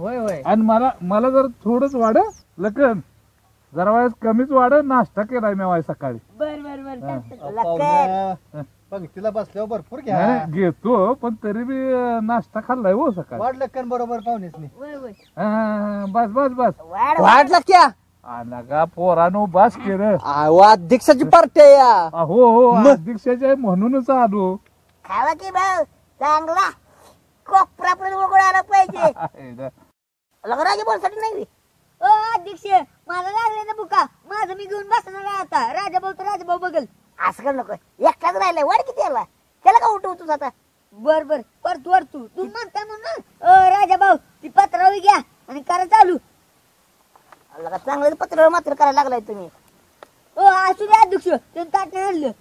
आणि मला जर थोडंच वाढ लकन जरा वेळेस कमीच वाढ. नाश्ता केलाय मी वाय सकाळी. बर बर बर चालतंय. लक्कर. पंक्तीला बसल्यावर भरपूर नाही, घ्या. नाही, घेतो पण तरी बी नाश्ता खाल्लाय हो सकाळी. वाढलं कन बरोबर पाहुणेच नाही. वय वय हा, बस बस बस. वाढ वाढला क्या का पोरानो बस केलं. अध्यक्षाची पार्टी आहे या. हो हो अध्यक्षाच्या म्हणूनच आलो. खावा की भाऊ चांगला कोपरा पण उघडायला पाहिजे. लग्नाची बोलसाठी नाही. ओ अध्यक्ष मला लागले ना बुका. माझं मी घेऊन बसणार आहे आता. राजाभाऊ तर राजाभाऊ बघल. असं कर नको एकटाच राहिलाय वाढ किती याला त्याला का उठवतोस आता. बर बर परतू वरतू तू म्हणताय म्हणून राजाभाऊ ती पत्रावळी घ्या आणि करा चालू. लगा चांगलं पत्र मात्र करायला लागलाय तुम्ही. ओ असू दे अध्यक्ष ते ताट नाही आणलं.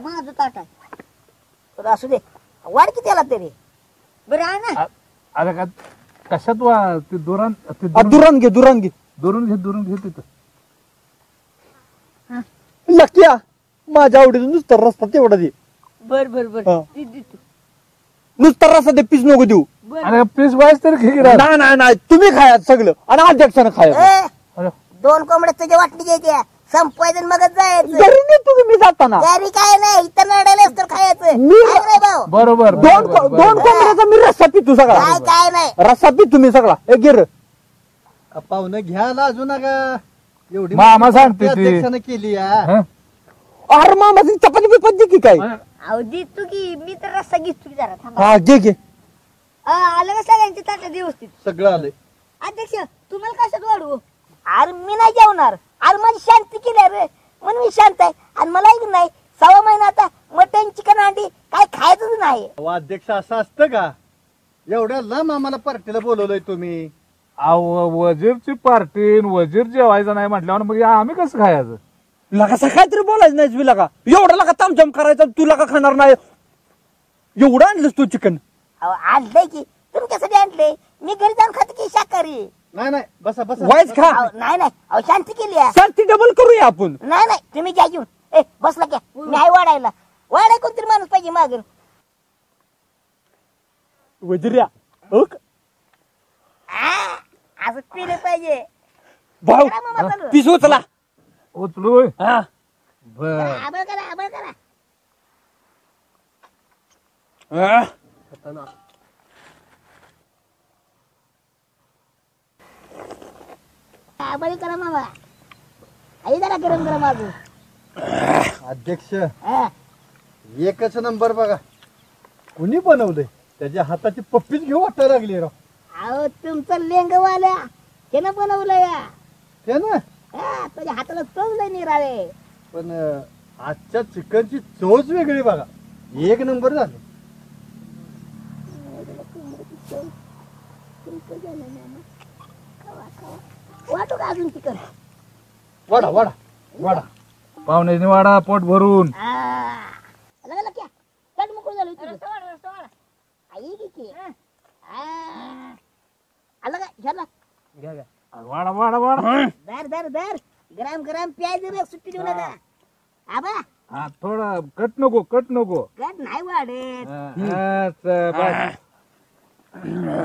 माझं ताट आहे. तर असू दे वाढ किती याला तरी. बरं आहे ना. अरे का कशात ते दुरण दुरण घे दुरण घे. दुरून घे तिथं. लक्या माझ्या आवडीचं नुसतं रस्ता तेवढा दे. बर बर बर हा. ती देतो. नुसता रस्ता दे पीस नको देऊ. बर अरे पीस वाईस तरी घे की राव. नाही नाही नाही तुम्ही खायचं सगळं आणि अध्यक्षानं खायचं. ए, अरे, 2 कोंबड्या तुझ्या वाटणी घ्यायच्या संपवायचं मगच जायचं. घरी नेतो तुम्ही जाताना. घरी काय नाही इथं नडायला तर खायचं. मी- काय रे भाऊ बरोबर दोन बरोबर, दोन बरोबर. कोंबड्याचा मी रस्सा पितो काय सगळा. काय नाही. रस्सा पितो तुम्ही सगळा. एक गिर पाहुणं घ्या लाजू नका. एवढी मामा मोठी सांगते पार्टी ती. अध्यक्षानं केली या. हं? अरे मामाची चपाती बिपाती दे की काय. अहो देतो की मी तर रस्ता घेतो की जरा थांबा. हा घे घे. आलं का सगळ्यांची ताट व्यवस्थित. सगळं आलंय. अध्यक्ष तुम्हाला कशात वाढवू. अरे मी नाही जेवणार. अरे माझी शांती केली रे म्हणून मी शांत आहे. आणि मला एक नाही 6 महिना आता मटन चिकन अंडी काय खायचंच नाही. अहो, अध्यक्ष असं असतं का. एवढ्या लांब आम्हाला पार्टीला बोलवलंय तुम्ही. अहो, वजीरची पार्टी वजीर जेवायचं नाही म्हटल्यावर मग आम्ही कसं खायचं. लगा सकाळी तरी बोलायचं नाही तुला का. एवढं लगा तामझाम करायचं तुला का खाणार नाही. एवढं आणलंस तू चिकन. अहो आणलंय की तुमच्यासाठी आणलंय. मी घरी जाऊन खाते की शाकाहारी. नाही नाही बसा बसा. वाईच खा. अहो, नाही नाही अहो शांती केली आहे. शांती डबल करूया आपण. नाही नाही तुम्ही घ्या घेऊन. ए बसला क्या मी आहे वाढायला. वाढाय कोणतरी माणूस पाहिजे मागून. वजिर्या ओक असं पिले पाहिजे. भाऊ करा मामा चालू. पिस उचला. उचलू होय? हा बर आबळ करा आबळ करा. हा. आबाळी करा मामा आई जरा गरम गरम अजून अध्यक्ष हा. एकच नंबर बघा. कुणी बनवलंय? त्याच्या हाताची पप्पीच घेऊ वाटायला लागली राव. अहो तुमचं लेंगवाल्या त्यानं बनवलं या ते ना तुझ्या हाताला चव नाही निराळे. पण आजच्या चिकनची चवच वेगळी बघा. एक नंबर झाले. वाटू का अजून चिकन? वाडा वाडा वाडा. पाहुण्याने वाडा पोट भरून. चट मोकळं झालं तुझं. आई की आलं का घ्या ना. वाडा वाडा वाडा. दर दर दर गरम गरम प्यायचं रे सुट्टी देऊ नका. आबा हा थोडा कट नको कट नको. गट नाही वाढेत.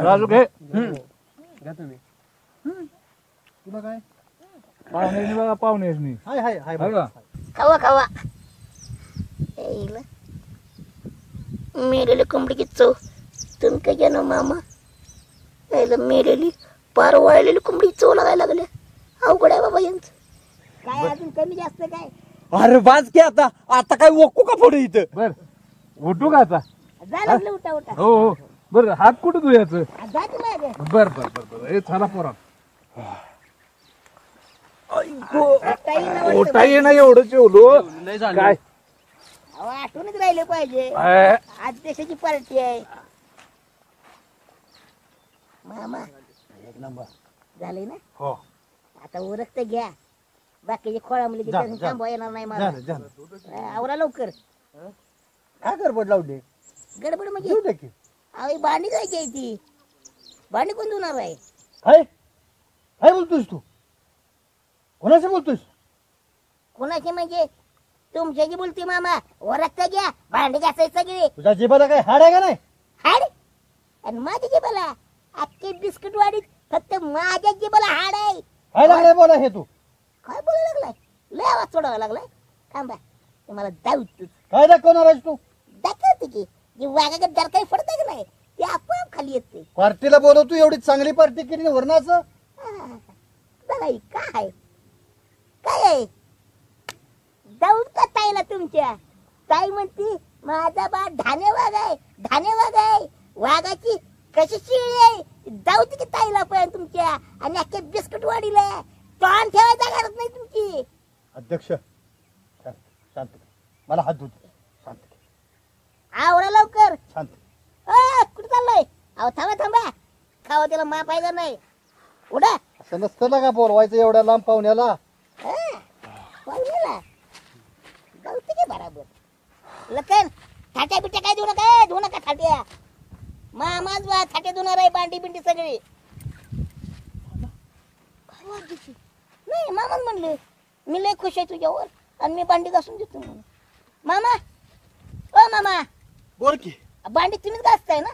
राजू घे. तुला काय पाहुण्याने बघा पाहुण्याने. हाय हाय हाय बघा. खावा खावा. मेलेली कोंबडीची चव तुम्ही काय ना मामा. यायला मेलेली पार वाळलेली कोंबडी चव लागायला लागल्या. अवघड आहे बाबा यांचं. काय अजून कमी जास्त काय अरे बाज की आता आता काय ओकू का पुढे इथं. बर उठू का आता. झालं उठा उठा. हो हो बर हात कुठं तू याचं. जाते मागे. बर बर बर बर हे चला पोरा. ओटा ये ना एवढं जेवलो काय. आठवणच राहिले पाहिजे. आज देशाची पार्टी आहे मामा. एक नंबर झाले ना. हो आता उरक तर घ्या. बाकीचे खोळामध्ये थांबवा येणार नाही मला. झालं झालं. आवरा लवकर. काय गडबड लावली? गडबड म्हणजे घेऊ दे की. अहो भांडी जायची आहे ती. भांडी कोण धुणार आहे? काय काय बोलतोस तू? कोणाशी बोलतोस? कोणाची म्हणजे तुमच्याची बोलते मामा. वरच तर घ्या. भांडी घासायची सगळी. तुझ्या जिबाला काय हाड आहे का नाही? हाड आणि माझ्या जिबाला अख्खे बिस्किट वाडीत फक्त माझ्या जिबाला हाड आहे. काय लागलाय बोला हे तू? काय बोलायला लागलाय? लय आवाज सोडावा लागलाय. थांबा तुम्हाला दावतोच. काय दाखवणार आहेस तू? दाखवते की जी वाघाकडे दर काही पडतंय की नाही ते आपोआप खाली येते. पार्टीला बोलवतो एवढी चांगली पार्टी केली वरणाचं. बघा काय काय आहे जाऊन का ताईला तुमच्या. ताई म्हणती माझा बा ढाणे वाघ आहे. ढाणे वाघ आहे. वाघाची कशी शिळी आहे. जाऊ की ताईला पण तुमच्या. आणि अख्खे बिस्कुट वाढीला तोंड ठेवायचा गरज नाही तुमची. अध्यक्ष शांत शांत. मला हात धुत. शांत आवडा लवकर. शांत. कुठे चाललंय? अहो थांबा थांबा. खावा त्याला मा पाहिजे नाही. उडा असं नसतं ना का बोलवायचं एवढ्या लांब पाहुण्याला. पाहुण्याला गवती की बराबर. लखन थाट्या बिट्या काय देऊ नका. धुऊ नका थाट्या. मामाच बा थाट्या धुणार आहे. बांडी बिंडी सगळी. नाही मामाच म्हणले मी लय खुश आहे तुझ्यावर आणि मी बांडी घासून देतो म्हणून. मामा ओ मामा बोल की. बांडी तुम्हीच घासताय ना?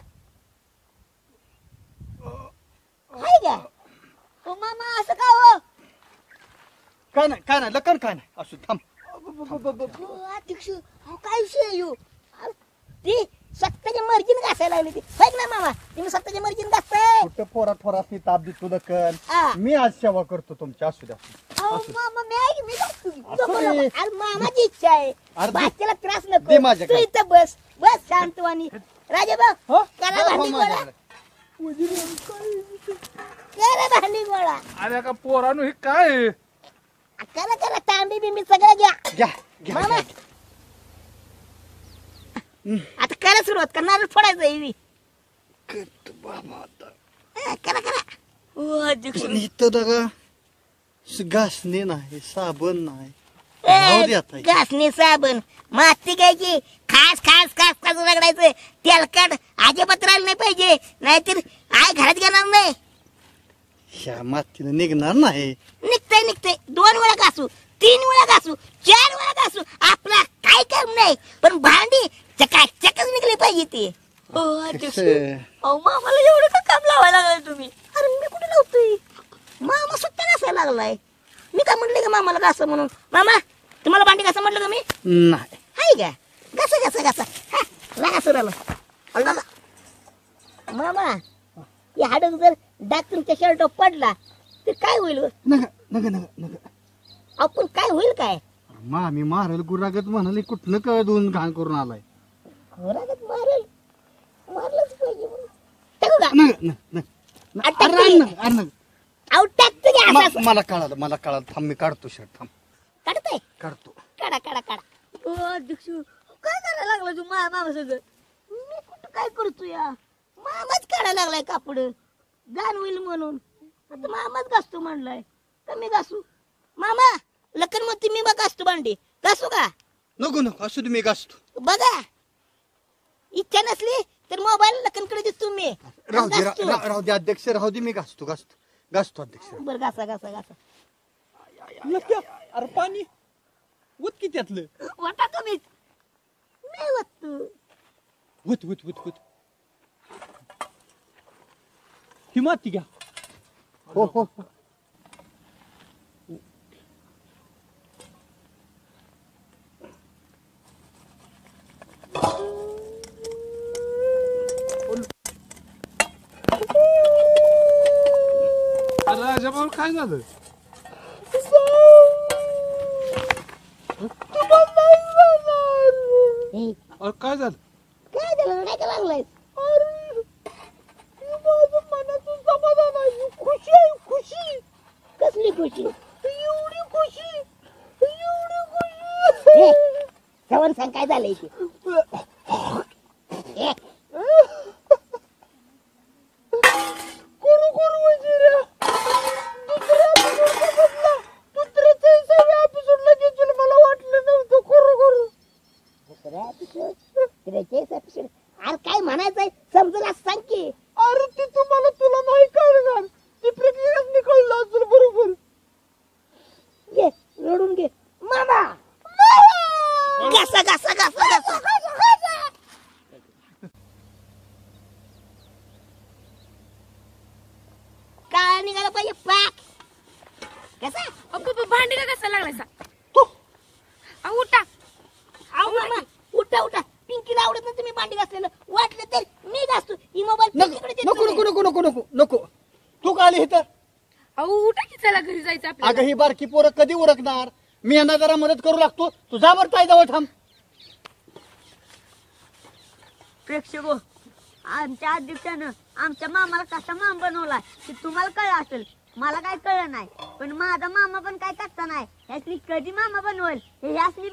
हाय का? ओ मामा असं का हो? काय नाही लखन काय नाही. असू थांब. अध्यक्ष काय विषय येऊ. ती स्वतःच्या मर्जीने घासायला लागली ती. होय ना मामा तुम्ही स्वतःच्या मर्जीने घासताय. कुठं पोरा थोरासनी ताप देतो लखन. हा. मी आज सेवा करतो तुमची. असू द्या. मामा मी घासतो. असू दे. अरे मामाची इच्छा आहे. अरे बाच्याला त्रास दे नको. माझ्याकडे. तू इथं बस बस शांतवानी. राजाभाऊ हो? करा हो, भांडी गोळा. करा भांडी गोळा. अरे का पोरानु हे काय आहे? करा करा तांबी बिंबी सगळं घ्या. घ्या घ्या मामा आता करा सुरुवात. करणार फोडायचं एवी. करा करा. पण इथं बघा घासणी नाही साबण नाही. राहू दे आता. घासणी साबण माती घ्यायची. खास खास खास खास रगडायचं. तेलकट अजिबात राहिलं नाही पाहिजे. नाहीतर आय घरात घेणार नाही. ह्या मातीला निघणार नाही. निघतंय निघतंय. 2 वेळा घासू 3 वेळा घासू 4 वेळा घासू आपला काय काम नाही. पण भांडी चकाचकच निघली पाहिजे ती. मामाला एवढं का काम लावायला लागलाय तुम्ही? अरे मी कुठे लावतोय. मामा सुट्टा घासायला लागलाय. मी काय म्हणले का मामाला घासा म्हणून? मामा तुम्हाला भांडी घासा म्हटलं का मी? नाही. हाय का? घासा घासा घासा. लागा सुराला. मामा या हाडक जर डाग तुमच्या शर्ट पडला ते काय होईल ग? नका नका नका नका आपण काय होईल काय? मामी मारल गुरागत म्हणाली कुठनं कळून घाण करून आलाय. घोरागत मारेल, मारलंच पाहिजे म्हणून. टाकू का? नका नका आता अरे किती? नका, अरे नका. अहो टाकतो की असं असं. मला कळालं थांब मी काढतो शर्ट थांब काढताय? काढतो. काढा काढा काढा. ओ अध्यक्ष काय करायला लागला तू माझ्या मामा सगळं? मी कुठं काय करतो या? मामाच काढायला लागलाय कापड गाण होईल म्हणून. आता मामाच घासतो म्हणलाय तर मी घासू. मामा लखन म्हणते मी बघ घासतो भांडी, घासू का? नको नको असू दे मी घासतो. बघा इच्छा नसली तर मोबाईल लखनकडे देतो मी. राहू दे घासतो. राहू दे अध्यक्ष राहू दे मी घासतो अध्यक्ष. बरं घासा घासा घासा. लक्या, अरे पाणी उत की त्यातलं. वाटा तुम्हीच. मी वाटतो उत ही माती घ्या. हो हो राजाभाऊ काय झालं? हे, अरे काय झालं? काय झालं नाही का लागलाय? कसली खुशी? एवढी खुशी श्रवण सांग काय झालंय ते? हे, अरे काय म्हणायचंय समजून असं सांग की. अरे ती तुला नाही कळणार. ती प्रक्रियाच निकळलं असेल बरोबर. घे रडून घे मामा. घासा घासा घासा घासा. काय निघाला पाहिजे पाक. कसा भांडी का कसा लागलायसा? अहो, उठा. अहो मामा उठा उठा. पिंकीला आवडत नाही तुम्ही भांडी घासलेलं. वाटलं तर मी घासतो. ही मोबाईल पिंकीकडे देतो नको मी. नको नको नको नको नको तू का आली इथं? अहो उठा की चला घरी जायचं अगं आपल्याला. ही बारकी पोरं कधी उरकणार? मी यांना जरा मदत करू लागतो. तू जा बरं ताईजवळ थांब. प्रेक्षक आमच्या अध्यक्षानं आमच्या मामाला कसा माम बनवला ते तुम्हाला कळलं असेल. मला काय कळलं नाही पण माझा मामा पण काय करता नाही. ह्यासनी कधी मामा बनवल हे ह्यासनी